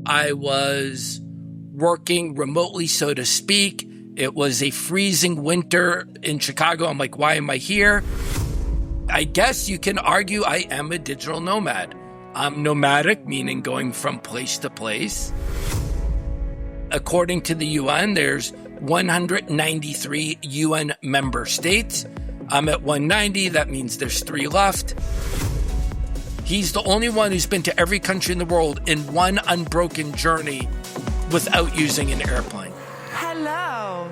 I was working remotely, so to speak. It was a freezing winter in Chicago. I'm like, why am I here? I guess you can argue I am a digital nomad. I'm nomadic, meaning going from place to place. According to the UN, there's 193 UN member states. I'm at 190. That means there's 3 left. He's the only one who's been to every country in the world in one unbroken journey without using an airplane. Hello.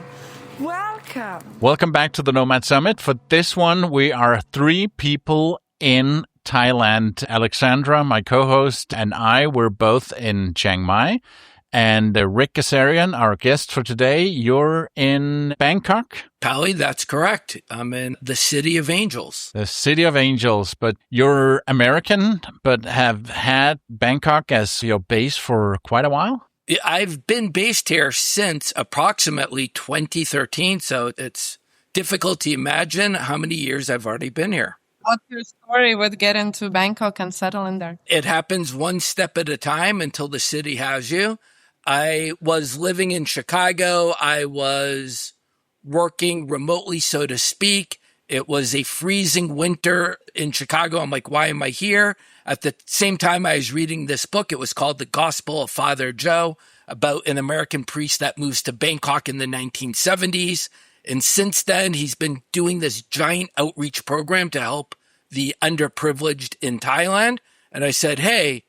Welcome. Welcome back to the Nomad Summit. For this one, we are 3 people in Thailand. Alexandra, my co-host, and I were both in Chiang Mai. And Ric Gazarian, our guest for today, you're in Bangkok? Palle, that's correct. I'm in the City of Angels. The City of Angels, but you're American, but have had Bangkok as your base for quite a while? I've been based here since approximately 2013, so it's difficult to imagine how many years I've already been here. What's your story with getting to Bangkok and settling there? It happens one step at a time until the city has you. I was living in Chicago. I was working remotely, so to speak. It was a freezing winter in Chicago. I'm like, why am I here? At the same time, I was reading this book. It was called The Gospel of Father Joe, about an American priest that moves to Bangkok in the 1970s. And since then, he's been doing this giant outreach program to help the underprivileged in Thailand. And I said, hey,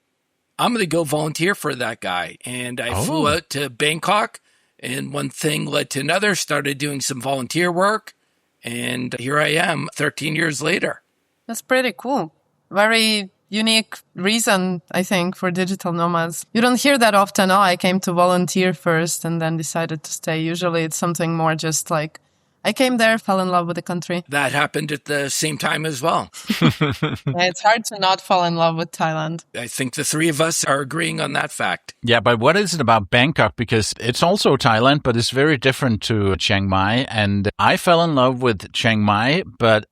I'm going to go volunteer for that guy. And I flew out to Bangkok, and one thing led to another, started doing some volunteer work. And here I am 13 years later. That's pretty cool. Very unique reason, I think, for digital nomads. You don't hear that often. Oh, I came to volunteer first and then decided to stay. Usually it's something more just like, I came there, fell in love with the country. That happened at the same time as well. It's hard to not fall in love with Thailand. I think the 3 of us are agreeing on that fact. Yeah, but what is it about Bangkok? Because it's also Thailand, but it's very different to Chiang Mai. And I fell in love with Chiang Mai, but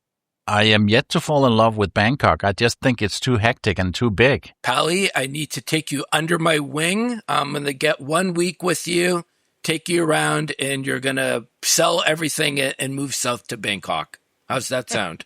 I am yet to fall in love with Bangkok. I just think it's too hectic and too big. Palle, I need to take you under my wing. I'm going to get 1 week with you, take you around, and you're going to sell everything and move south to Bangkok. How's that sound?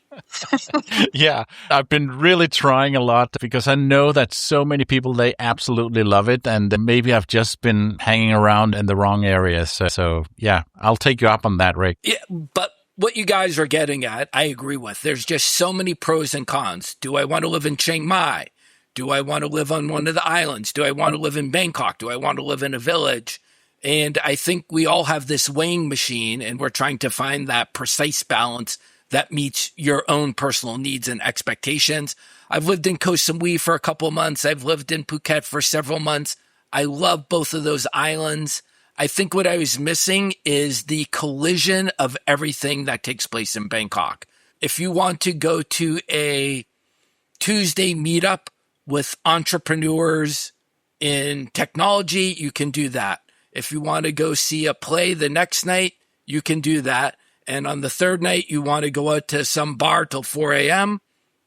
Yeah, I've been really trying a lot because I know that so many people, they absolutely love it. And maybe I've just been hanging around in the wrong areas. So yeah, I'll take you up on that, Ric. Yeah, but what you guys are getting at, I agree with. There's just so many pros and cons. Do I want to live in Chiang Mai? Do I want to live on one of the islands? Do I want to live in Bangkok? Do I want to live in a village? And I think we all have this weighing machine, and we're trying to find that precise balance that meets your own personal needs and expectations. I've lived in Koh Samui for a couple of months. I've lived in Phuket for several months. I love both of those islands. I think what I was missing is the collision of everything that takes place in Bangkok. If you want to go to a Tuesday meetup with entrepreneurs in technology, you can do that. If you want to go see a play the next night, you can do that. And on the third night, you want to go out to some bar till 4 a.m.,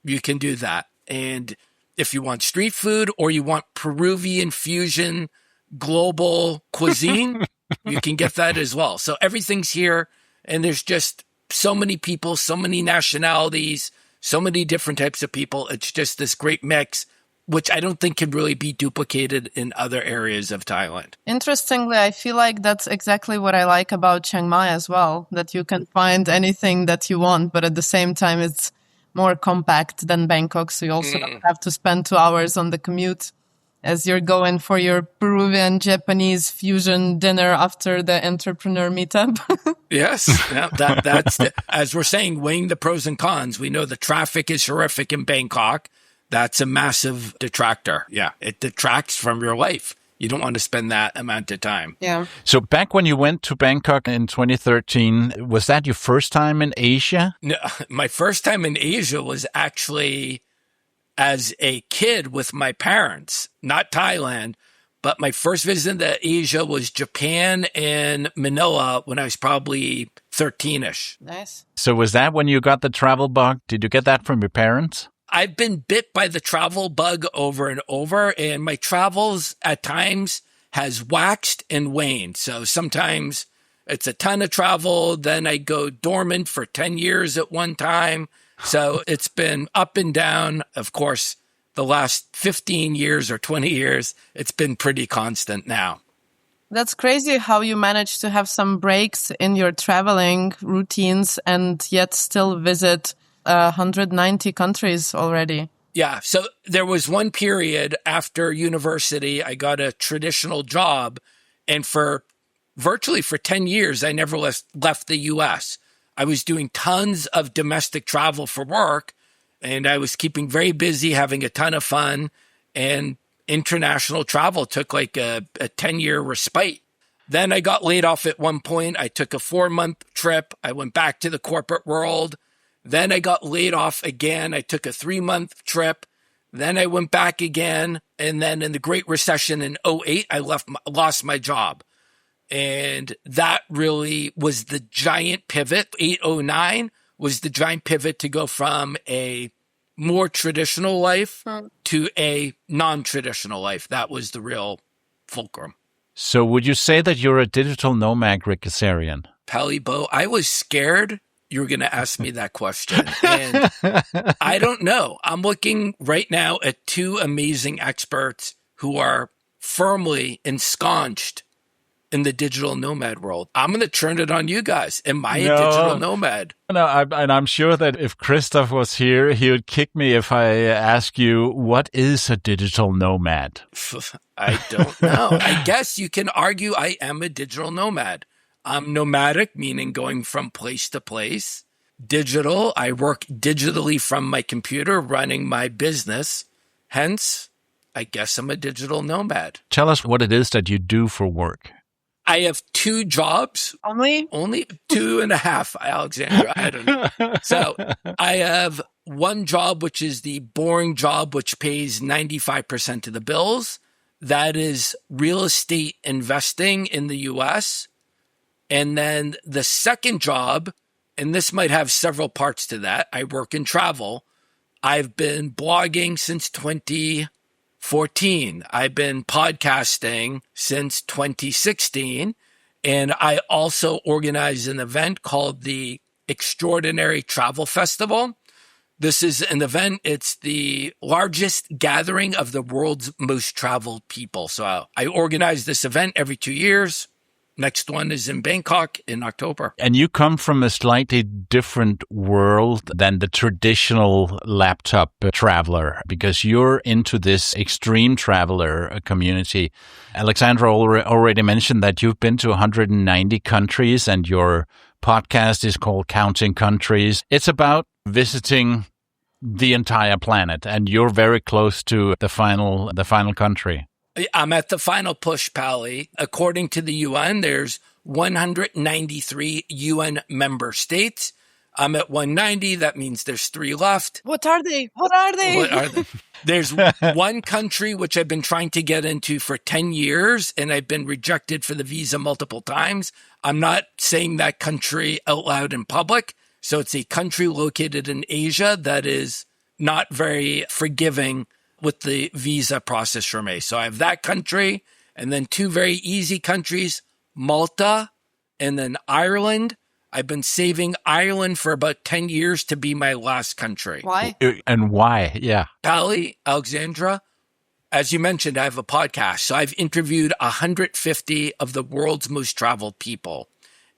you can do that. And if you want street food or you want Peruvian fusion global cuisine, you can get that as well. So everything's here, and there's just so many people, so many nationalities, so many different types of people. It's just this great mix, which I don't think can really be duplicated in other areas of Thailand. Interestingly, I feel like that's exactly what I like about Chiang Mai as well, that you can find anything that you want, but at the same time, it's more compact than Bangkok. So you also don't have to spend 2 hours on the commute as you're going for your Peruvian Japanese fusion dinner after the entrepreneur meetup. Yes, that's as we're saying, weighing the pros and cons. We know the traffic is horrific in Bangkok. That's a massive detractor. Yeah, it detracts from your life. You don't want to spend that amount of time. Yeah. So back when you went to Bangkok in 2013, was that your first time in Asia? No, my first time in Asia was actually as a kid with my parents, not Thailand, but my first visit to Asia was Japan and Manila when I was probably 13-ish. Nice. So was that when you got the travel bug? Did you get that from your parents? I've been bit by the travel bug over and over, and my travels at times has waxed and waned. So sometimes it's a ton of travel. Then I go dormant for 10 years at one time. So it's been up and down. Of course, the last 15 years or 20 years, it's been pretty constant now. That's crazy how you manage to have some breaks in your traveling routines and yet still visit 190 countries already. Yeah. So there was one period after university, I got a traditional job. And virtually for 10 years, I never left the US. I was doing tons of domestic travel for work, and I was keeping very busy, having a ton of fun. And international travel took like a 10-year respite. Then I got laid off at one point. I took a 4-month trip. I went back to the corporate world. Then I got laid off again. I took a 3-month trip. Then I went back again. And then in the Great Recession in 2008, I lost my job. And that really was the giant pivot. 2009 was the giant pivot to go from a more traditional life to a non-traditional life. That was the real fulcrum. So would you say that you're a digital nomad, Ric Gazarian? Palle Bo, I was scared you were going to ask me that question. And I don't know. I'm looking right now at 2 amazing experts who are firmly ensconced in the digital nomad world. I'm going to turn it on you guys. Am I a digital nomad? No, and I'm sure that if Christoph was here, he would kick me if I ask you, what is a digital nomad? I don't know. I guess you can argue I am a digital nomad. I'm nomadic, meaning going from place to place. Digital, I work digitally from my computer, running my business. Hence, I guess I'm a digital nomad. Tell us what it is that you do for work. I have 2 jobs. Only 2.5, Alexandra. I don't know. So I have one job, which is the boring job, which pays 95% of the bills. That is real estate investing in the US. And then the second job, and this might have several parts to that, I work in travel. I've been blogging since 2014. I've been podcasting since 2016. And I also organize an event called the Extraordinary Travel Festival. This is an event. It's the largest gathering of the world's most traveled people. So I organize this event every 2 years. Next one is in Bangkok in October. And you come from a slightly different world than the traditional laptop traveler, because you're into this extreme traveler community. Alexandra already mentioned that you've been to 190 countries, and your podcast is called Counting Countries. It's about visiting the entire planet, and you're very close to the final country. I'm at the final push, Palle. According to the UN, there's 193 UN member states. I'm at 190. That means there's 3 left. What are they? There's one country which I've been trying to get into for 10 years, and I've been rejected for the visa multiple times. I'm not saying that country out loud in public. So it's a country located in Asia that is not very forgiving with the visa process for me. So I have that country, and then 2 very easy countries, Malta and then Ireland. I've been saving Ireland for about 10 years to be my last country. Why? And why? Yeah. Palle, Alexandra, as you mentioned, I have a podcast. So I've interviewed 150 of the world's most traveled people.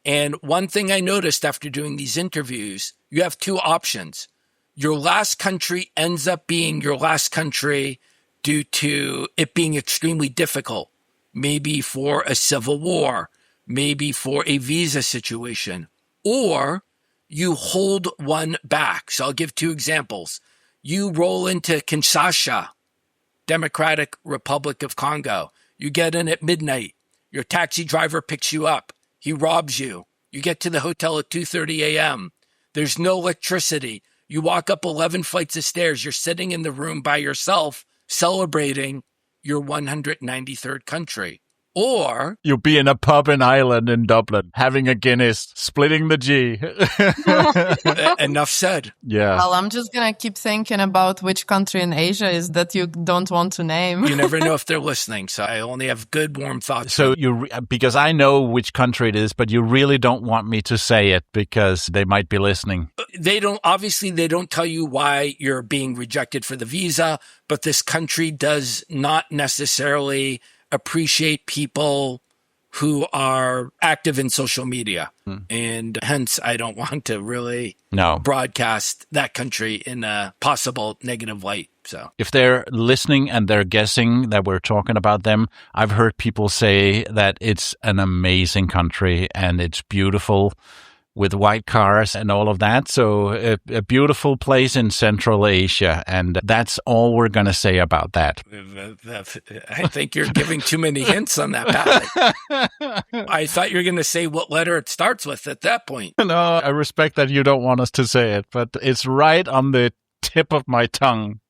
And one thing I noticed after doing these interviews, you have 2 options. Your last country ends up being your last country due to it being extremely difficult, maybe for a civil war, maybe for a visa situation, or you hold one back. So I'll give 2 examples. You roll into Kinshasa, Democratic Republic of Congo. You get in at midnight. Your taxi driver picks you up. He robs you. You get to the hotel at 2:30 a.m. There's no electricity. You walk up 11 flights of stairs. You're sitting in the room by yourself, celebrating your 193rd country. or You'll be in a pub in Ireland in Dublin, having a Guinness, splitting the G. enough said. Yeah. Well, I'm just going to keep thinking about which country in Asia is that you don't want to name. You never know if they're listening, so I only have good, warm thoughts. So because I know which country it is, but you really don't want me to say it because they might be listening. They don't tell you why you're being rejected for the visa, but this country does not necessarily appreciate people who are active in social media. And hence, I don't want to really broadcast that country in a possible negative light. So if they're listening and they're guessing that we're talking about them, I've heard people say that it's an amazing country and it's beautiful with white cars and all of that. So a beautiful place in Central Asia. And that's all we're going to say about that. I think you're giving too many hints on that, Palle. I thought you were going to say what letter it starts with at that point. No, I respect that you don't want us to say it, but it's right on the tip of my tongue.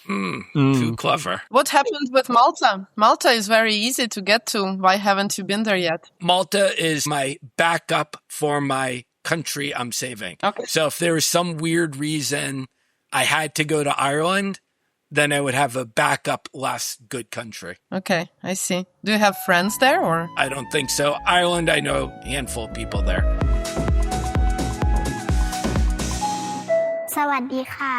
Too clever. What happened with Malta? Malta is very easy to get to. Why haven't you been there yet? Malta is my backup for my country I'm saving. Okay. So if there was some weird reason I had to go to Ireland, then I would have a backup less good country. Okay, I see. Do you have friends there or? I don't think so. Ireland, I know a handful of people there. สวัสดีค่ะ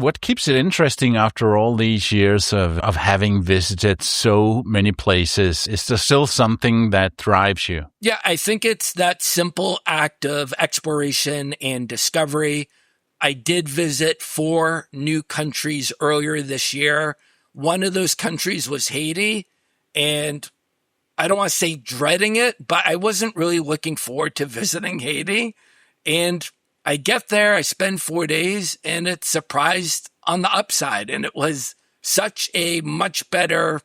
What keeps it interesting after all these years of having visited so many places? Is there still something that drives you? Yeah, I think it's that simple act of exploration and discovery. I did visit 4 new countries earlier this year. One of those countries was Haiti, and I don't want to say dreading it, but I wasn't really looking forward to visiting Haiti. And I get there, I spend 4 days, and it's surprised on the upside. And it was such a much better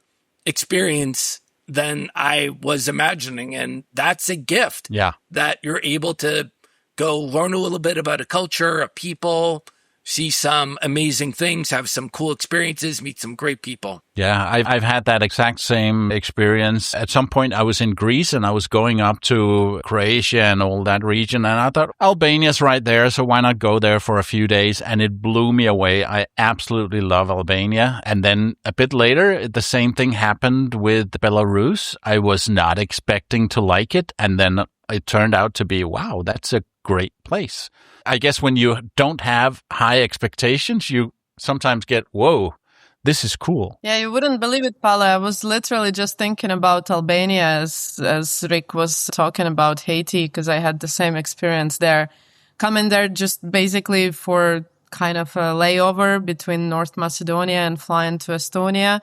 experience than I was imagining. And that's a gift. Yeah. That you're able to go learn a little bit about a culture, a people, see some amazing things, have some cool experiences, meet some great people. Yeah, I've had that exact same experience. At some point, I was in Greece and I was going up to Croatia and all that region. And I thought, Albania's right there, so why not go there for a few days? And it blew me away. I absolutely love Albania. And then a bit later, the same thing happened with Belarus. I was not expecting to like it. And then it turned out to be, wow, that's a great place. I guess when you don't have high expectations, you sometimes get, whoa, this is cool. Yeah, you wouldn't believe it, Palle. I was literally just thinking about Albania as Ric was talking about Haiti, because I had the same experience there. Coming there just basically for kind of a layover between North Macedonia and flying to Estonia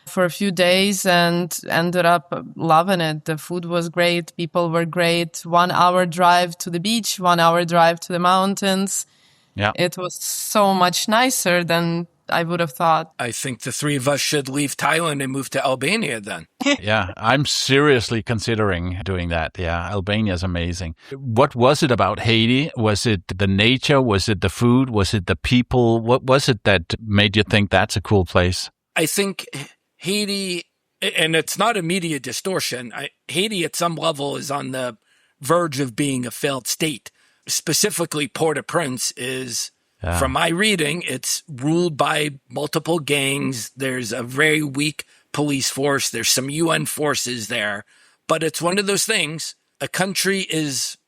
for a few days, and ended up loving it. The food was great. People were great. 1 hour drive to the beach, 1 hour drive to the mountains. Yeah. It was so much nicer than I would have thought. I think the 3 of us should leave Thailand and move to Albania then. Yeah, I'm seriously considering doing that. Yeah, Albania is amazing. What was it about Haiti? Was it the nature? Was it the food? Was it the people? What was it that made you think that's a cool place? I think Haiti, and it's not a media distortion, Haiti at some level is on the verge of being a failed state. Specifically, Port-au-Prince is, from my reading, it's ruled by multiple gangs. There's a very weak police force. There's some UN forces there. But it's one of those things, a country is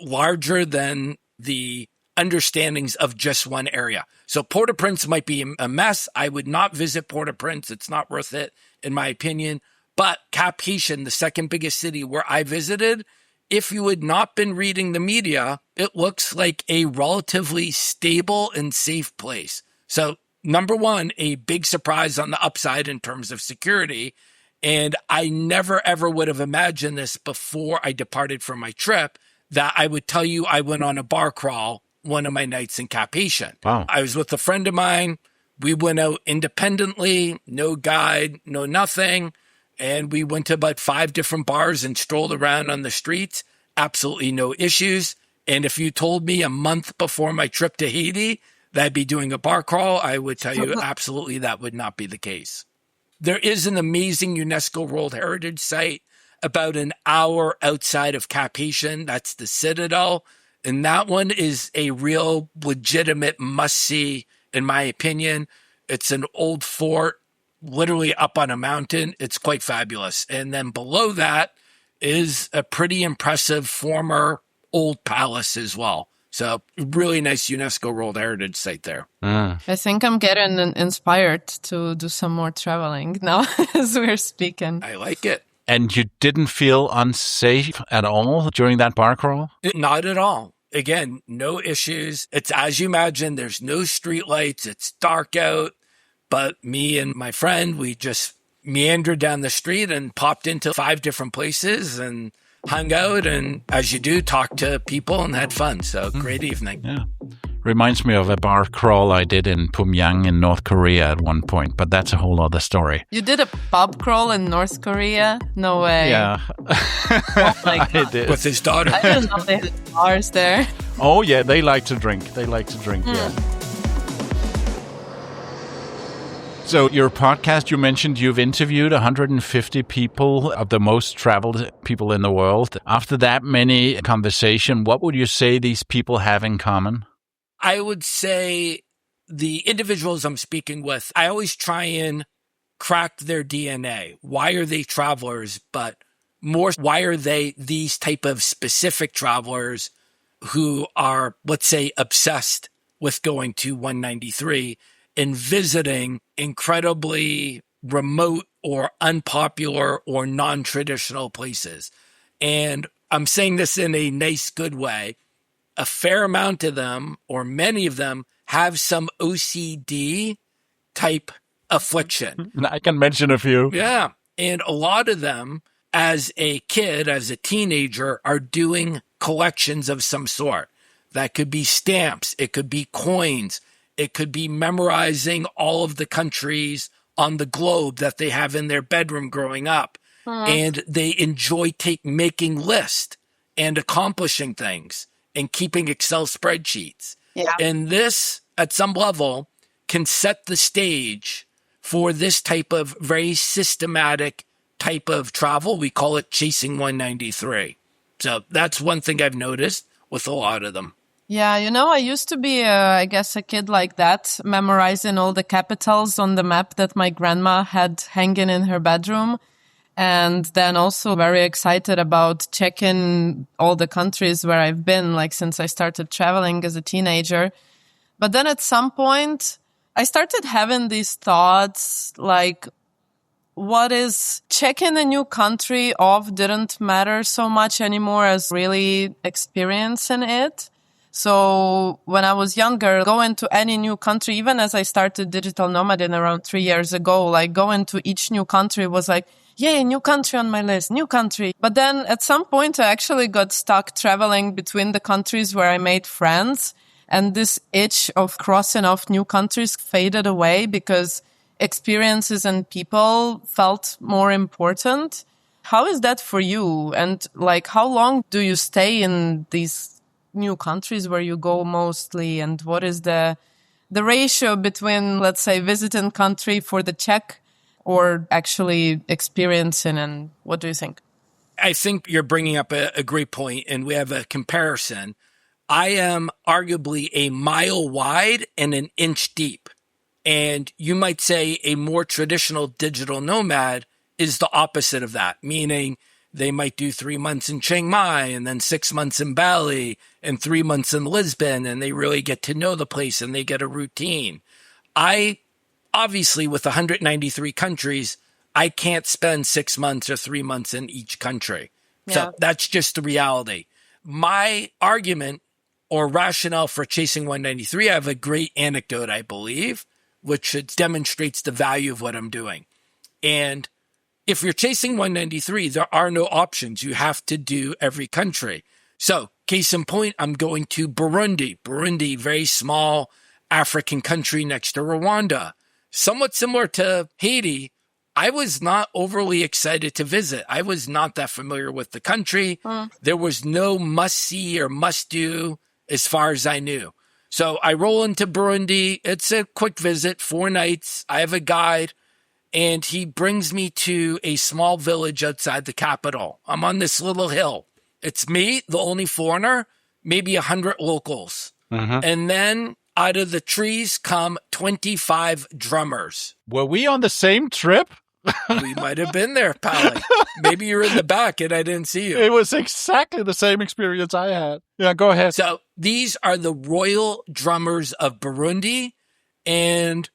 larger than the understandings of just one area. So Port-au-Prince might be a mess. I would not visit Port-au-Prince. It's not worth it, in my opinion. But Cap-Haïtien, the second biggest city where I visited, if you had not been reading the media, it looks like a relatively stable and safe place. So number one, a big surprise on the upside in terms of security. And I never, ever would have imagined this before I departed from my trip, that I would tell you I went on a bar crawl one of my nights in Cap-Haïtien. Wow. I was with a friend of mine. We went out independently, no guide, no nothing. And we went to about 5 different bars and strolled around on the streets. Absolutely no issues. And if you told me a month before my trip to Haiti that I'd be doing a bar crawl, I would tell you absolutely that would not be the case. There is an amazing UNESCO World Heritage Site about an hour outside of Cap-Haitien. That's the Citadel. And that one is a real legitimate must-see, in my opinion. It's an old fort, literally up on a mountain. It's quite fabulous. And then below that is a pretty impressive former old palace as well. So really nice UNESCO World Heritage Site there. I think I'm getting inspired to do some more traveling now as we're speaking. I like it. And you didn't feel unsafe at all during that bar crawl? Not at all. Again, no issues. It's as you imagine. There's no street lights. It's dark out. But me and my friend, we just meandered down the street and popped into 5 different places and hung out. And as you do, talked to people and had fun. So great evening. Yeah. Reminds me of a bar crawl I did in Pyongyang in North Korea at one point, but that's a whole other story. You did a pub crawl in North Korea? No way. Yeah. Oh my God. I did. With his daughter. I didn't know they had bars there. Oh, yeah, they like to drink. Yeah. So your podcast, you mentioned you've interviewed 150 people of the most traveled people in the world. After that many conversation, what would you say these people have in common? I would say the individuals I'm speaking with, I always try and crack their DNA. Why are they travelers? But more, why are they these type of specific travelers who are, let's say, obsessed with going to 193 and visiting incredibly remote or unpopular or non-traditional places? And I'm saying this in a nice, good way. A fair amount of them, or many of them, have some OCD type affliction. I can mention a few. Yeah. And a lot of them, as a kid, as a teenager, are doing collections of some sort. That could be stamps. It could be coins. It could be memorizing all of the countries on the globe that they have in their bedroom growing up. And they enjoy making lists and accomplishing things and keeping Excel spreadsheets. Yeah. And this, at some level, can set the stage for this type of very systematic type of travel. We call it chasing 193. So that's one thing I've noticed with a lot of them. Yeah, I used to be, I guess, a kid like that, memorizing all the capitals on the map that my grandma had hanging in her bedroom. And then also very excited about checking all the countries where I've been, like since I started traveling as a teenager. But then at some point, I started having these thoughts like, what is checking a new country off didn't matter so much anymore as really experiencing it. So when I was younger, going to any new country, even as I started digital nomading around 3 years ago, like going to each new country was like, yay, new country on my list, new country. But then at some point, I actually got stuck traveling between the countries where I made friends. And this itch of crossing off new countries faded away because experiences and people felt more important. How is that for you? And like, how long do you stay in these new countries where you go mostly? And what is the ratio between, let's say, visiting country for the check or actually experiencing? And what do you think? I think you're bringing up a great point, and we have a comparison. I am arguably a mile wide and an inch deep. And you might say a more traditional digital nomad is the opposite of that, meaning they might do 3 months in Chiang Mai and then 6 months in Bali and 3 months in Lisbon, and they really get to know the place and they get a routine. I obviously, with 193 countries, I can't spend 6 months or 3 months in each country. Yeah. So that's just the reality. My argument or rationale for chasing 193, I have a great anecdote, I believe, which demonstrates the value of what I'm doing. And if you're chasing 193, there are no options. You have to do every country. So, case in point, I'm going to Burundi. Burundi, very small African country next to Rwanda. Somewhat similar to Haiti, I was not overly excited to visit. I was not that familiar with the country. There was no must-see or must-do as far as I knew. So I roll into Burundi. It's a quick visit, 4 nights. I have a guide. and he brings me to a small village outside the capital. I'm on this little hill. It's me, the only foreigner, maybe 100 locals. And then out of the trees come 25 drummers. Were we on the same trip? We might have been there, Palle. Maybe you were in the back and I didn't see you. It was exactly the same experience I had. Yeah, go ahead. So these are the royal drummers of Burundi. And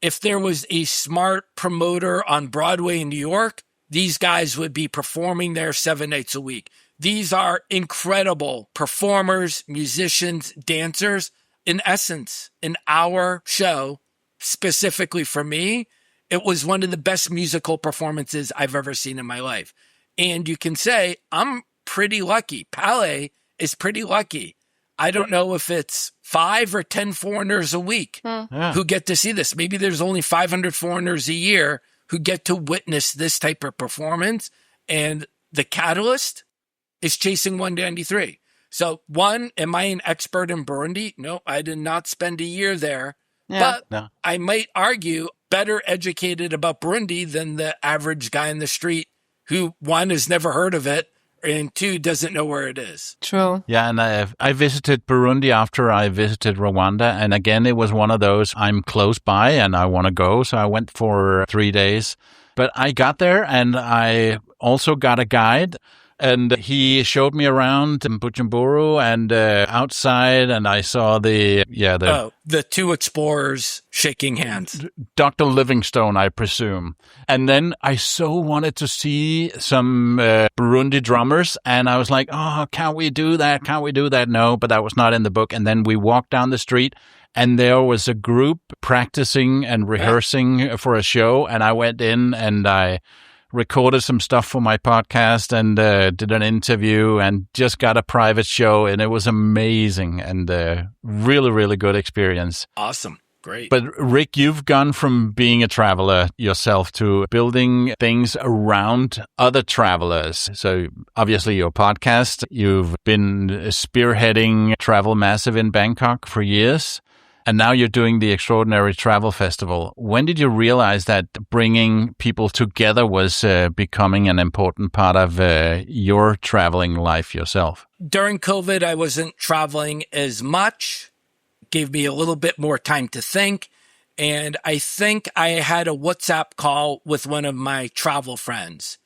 if there was a smart promoter on Broadway in New York, these guys would be performing there 7 nights a week. These are incredible performers, musicians, dancers. In essence, in our show, specifically for me, it was one of the best musical performances I've ever seen in my life. And you can say, I'm pretty lucky. Palle is pretty lucky. I don't know if it's 5 or 10 foreigners a week who get to see this. Maybe there's only 500 foreigners a year who get to witness this type of performance. And the catalyst is Chasing 193. So one, am I an expert in Burundi? No, I did not spend a year there. Yeah. But I might argue better educated about Burundi than the average guy in the street who, one, has never heard of it, and two, doesn't know where it is. True. Yeah, and I visited Burundi after I visited Rwanda. And again, it was one of those, I'm close by and I want to go. So I went for 3 days. But I got there and I also got a guide. And he showed me around in Bujumbura and outside, and I saw the two explorers shaking hands. Dr. Livingstone, I presume. And then I so wanted to see some Burundi drummers, and I was like, oh, can't we do that? Can't we do that? No, but that was not in the book. And then we walked down the street, and there was a group practicing and rehearsing for a show, and I went in and I recorded some stuff for my podcast and did an interview and just got a private show, and it was amazing and really, really good experience. Awesome. Great. But Ric, you've gone from being a traveler yourself to building things around other travelers. So obviously your podcast, you've been spearheading Travel Massive in Bangkok for years. And now you're doing the Extraordinary Travel Festival. When did you realize that bringing people together was becoming an important part of your traveling life yourself? During COVID, I wasn't traveling as much. Gave me a little bit more time to think. And I think I had a WhatsApp call with one of my travel friends,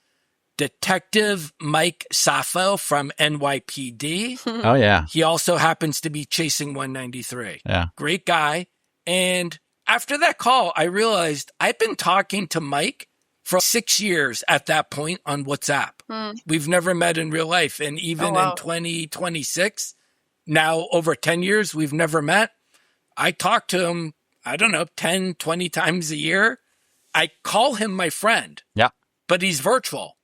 Detective Mike Sappho from NYPD. Oh, yeah. He also happens to be Chasing 193. Yeah. Great guy. And after that call, I realized I'd been talking to Mike for 6 years at that point on WhatsApp. We've never met in real life. And even in 2026, now over 10 years, we've never met. I talk to him, 10, 20 times a year. I call him my friend. Yeah. But he's virtual.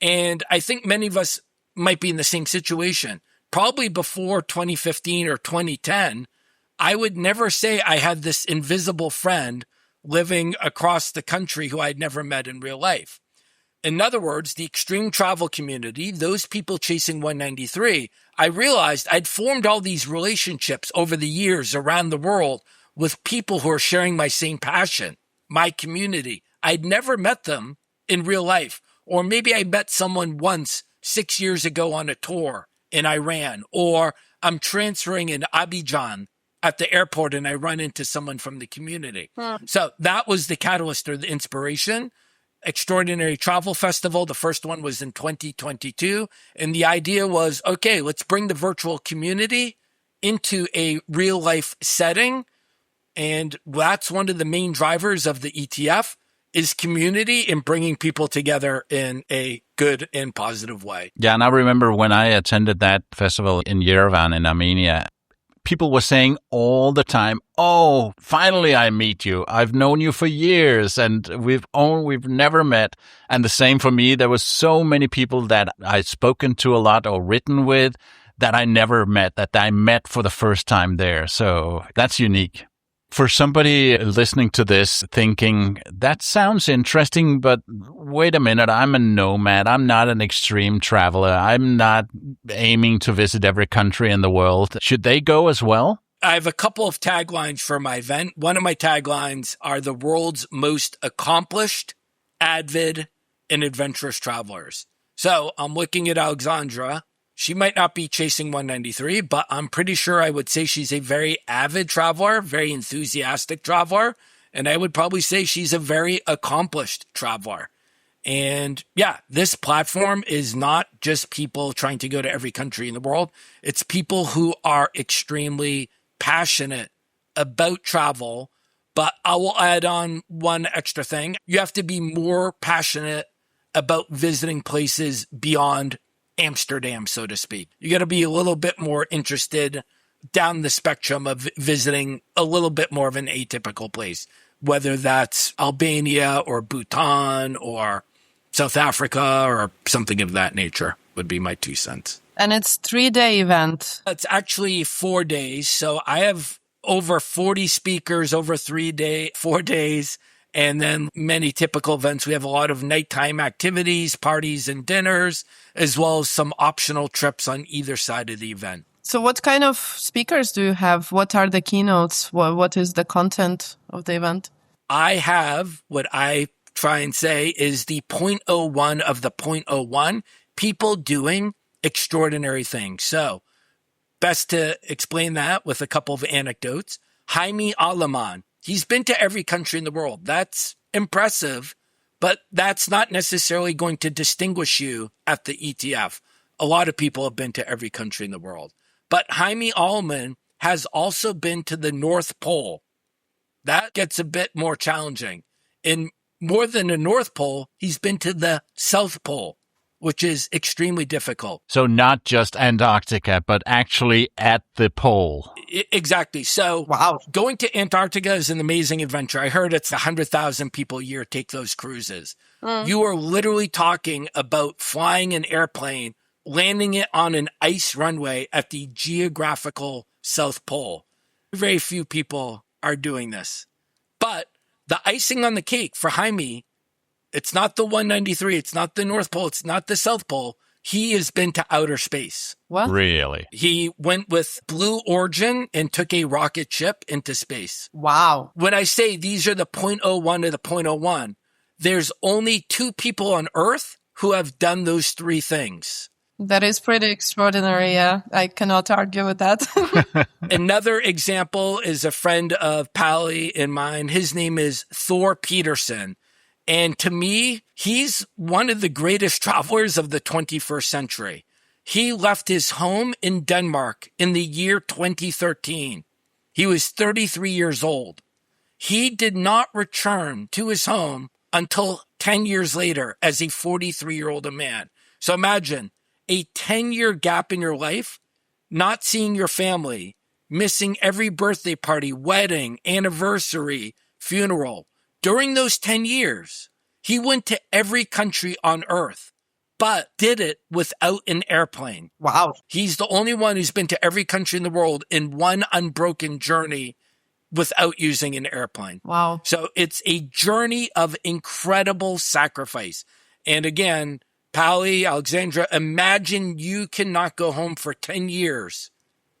And I think many of us might be in the same situation. Probably before 2015 or 2010, I would never say I had this invisible friend living across the country who I'd never met in real life. In other words, the extreme travel community, those people chasing 193, I realized I'd formed all these relationships over the years around the world with people who are sharing my same passion, my community. I'd never met them in real life. Or maybe I met someone once 6 years ago on a tour in Iran, or I'm transferring in Abidjan at the airport and I run into someone from the community. So that was the catalyst or the inspiration. Extraordinary Travel Festival. The first one was in 2022. And the idea was, okay, let's bring the virtual community into a real life setting. And that's one of the main drivers of the ETF. Is community and bringing people together in a good and positive way. Yeah, and I remember when I attended that festival in Yerevan in Armenia, people were saying all the time, oh, finally I meet you. I've known you for years and we've never met. And the same for me. There was so many people that I'd spoken to a lot or written with that I never met, that I met for the first time there. So that's unique. For somebody listening to this thinking, that sounds interesting, but wait a minute, I'm a nomad. I'm not an extreme traveler. I'm not aiming to visit every country in the world. Should they go as well? I have a couple of taglines for my event. One of my taglines are the world's most accomplished, avid, and adventurous travelers. So I'm looking at Alexandra. She might not be chasing 193, but I'm pretty sure I would say she's a very avid traveler, very enthusiastic traveler. And I would probably say she's a very accomplished traveler. And yeah, this platform is not just people trying to go to every country in the world. It's people who are extremely passionate about travel. But I will add on one extra thing. You have to be more passionate about visiting places beyond Amsterdam, so to speak. You got to be a little bit more interested down the spectrum of visiting a little bit more of an atypical place, whether that's Albania or Bhutan or South Africa or something of that nature would be my 2 cents. And it's 3-day event. It's actually 4 days. So I have over 40 speakers over 4 days. And then many typical events. We have a lot of nighttime activities, parties and dinners, as well as some optional trips on either side of the event. So what kind of speakers do you have? What are the keynotes? What is the content of the event? I have what I try and say is the 0.01 of the 0.01, people doing extraordinary things. So best to explain that with a couple of anecdotes. Jaime Aleman, he's been to every country in the world. That's impressive, but that's not necessarily going to distinguish you at the ETF. A lot of people have been to every country in the world. But Jaime Aleman has also been to the North Pole. That gets a bit more challenging. In more than the North Pole, he's been to the South Pole, which is extremely difficult. So not just Antarctica, but actually at the pole. Exactly. So Wow. Going to Antarctica is an amazing adventure. I heard it's 100,000 people a year take those cruises. You are literally talking about flying an airplane, landing it on an ice runway at the geographical South Pole. Very few people are doing this. But the icing on the cake for Jaime, it's not the 193, it's not the North Pole, it's not the South Pole. He has been to outer space. What? Really? He went with Blue Origin and took a rocket ship into space. Wow. When I say these are the 0.01 to the 0.01, there's only 2 people on Earth who have done those 3 things. That is pretty extraordinary. Yeah, I cannot argue with that. Another example is a friend of Palle and mine. His name is Thor Peterson. And to me, he's one of the greatest travelers of the 21st century. He left his home in Denmark in the year 2013. He was 33 years old. He did not return to his home until 10 years later as a 43-year-old man. So imagine a 10-year gap in your life, not seeing your family, missing every birthday party, wedding, anniversary, funeral. During those 10 years, he went to every country on Earth, but did it without an airplane. Wow. He's the only one who's been to every country in the world in one unbroken journey without using an airplane. Wow. So it's a journey of incredible sacrifice. And again, Palle, Alexandra, imagine you cannot go home for 10 years.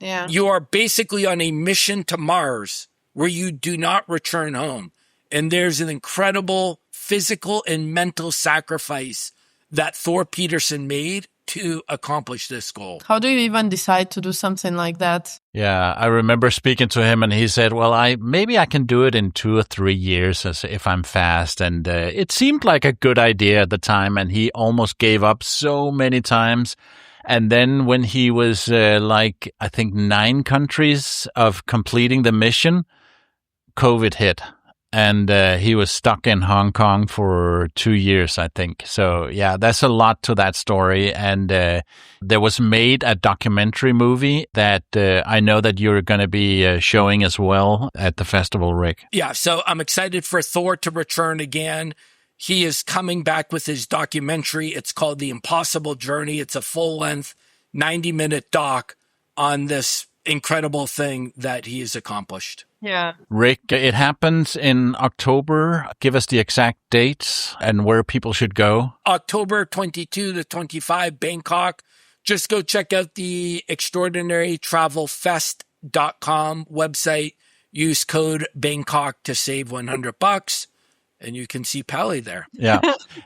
Yeah. You are basically on a mission to Mars where you do not return home. And there's an incredible physical and mental sacrifice that Thor Peterson made to accomplish this goal. How do you even decide to do something like that? Yeah, I remember speaking to him and he said, well, maybe I can do it in 2 or 3 years if I'm fast. And it seemed like a good idea at the time. And he almost gave up so many times. And then when he was I think 9 countries of completing the mission, COVID hit. And he was stuck in Hong Kong for 2 years, I think. So, yeah, there's a lot to that story. And there was made a documentary movie that I know that you're going to be showing as well at the festival, Rick. Yeah, so I'm excited for Thor to return again. He is coming back with his documentary. It's called The Impossible Journey. It's a full-length 90-minute doc on this incredible thing that he has accomplished. Yeah. Rick, it happens in October. Give us the exact dates and where people should go. October 22 to 25, Bangkok. Just go check out the Extraordinary Travel Fest nomad.com website. Use code Bangkok to save $100, and you can see Palle there. Yeah.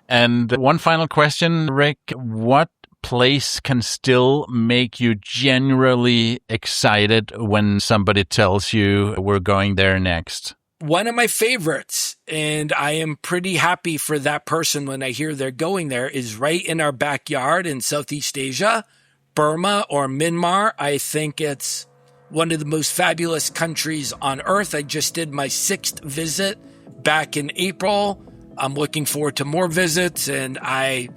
And one final question, Rick. What place can still make you genuinely excited when somebody tells you we're going there next? One of my favorites, and I am pretty happy for that person when I hear they're going there, is right in our backyard in Southeast Asia, Burma or Myanmar. I think it's one of the most fabulous countries on earth. I just did my 6th visit back in April. I'm looking forward to more visits, and I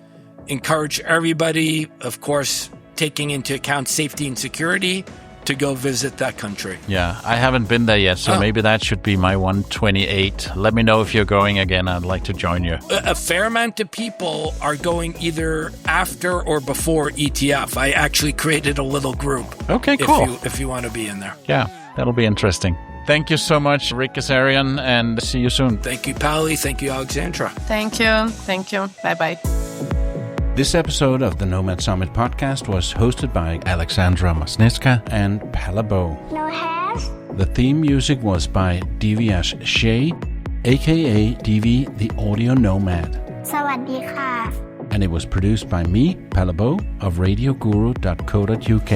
encourage everybody, of course, taking into account safety and security, to go visit that country. Yeah, I haven't been there yet, so maybe that should be my 128. Let me know if you're going again. I'd like to join you. A fair amount of people are going either after or before ETF. I actually created a little group. Okay, cool. If you want to be in there. Yeah, that'll be interesting. Thank you so much, Ric Gazarian, and see you soon. Thank you, Palle. Thank you, Alexandra. Thank you. Thank you. Bye-bye. This episode of the Nomad Summit podcast was hosted by Alexandra Masnitska and Palle Bo. No hash. The theme music was by Divyas Shea, aka Divi the Audio Nomad. สวัสดีค่ะ And it was produced by me, Palle Bo, of radioguru.co.uk.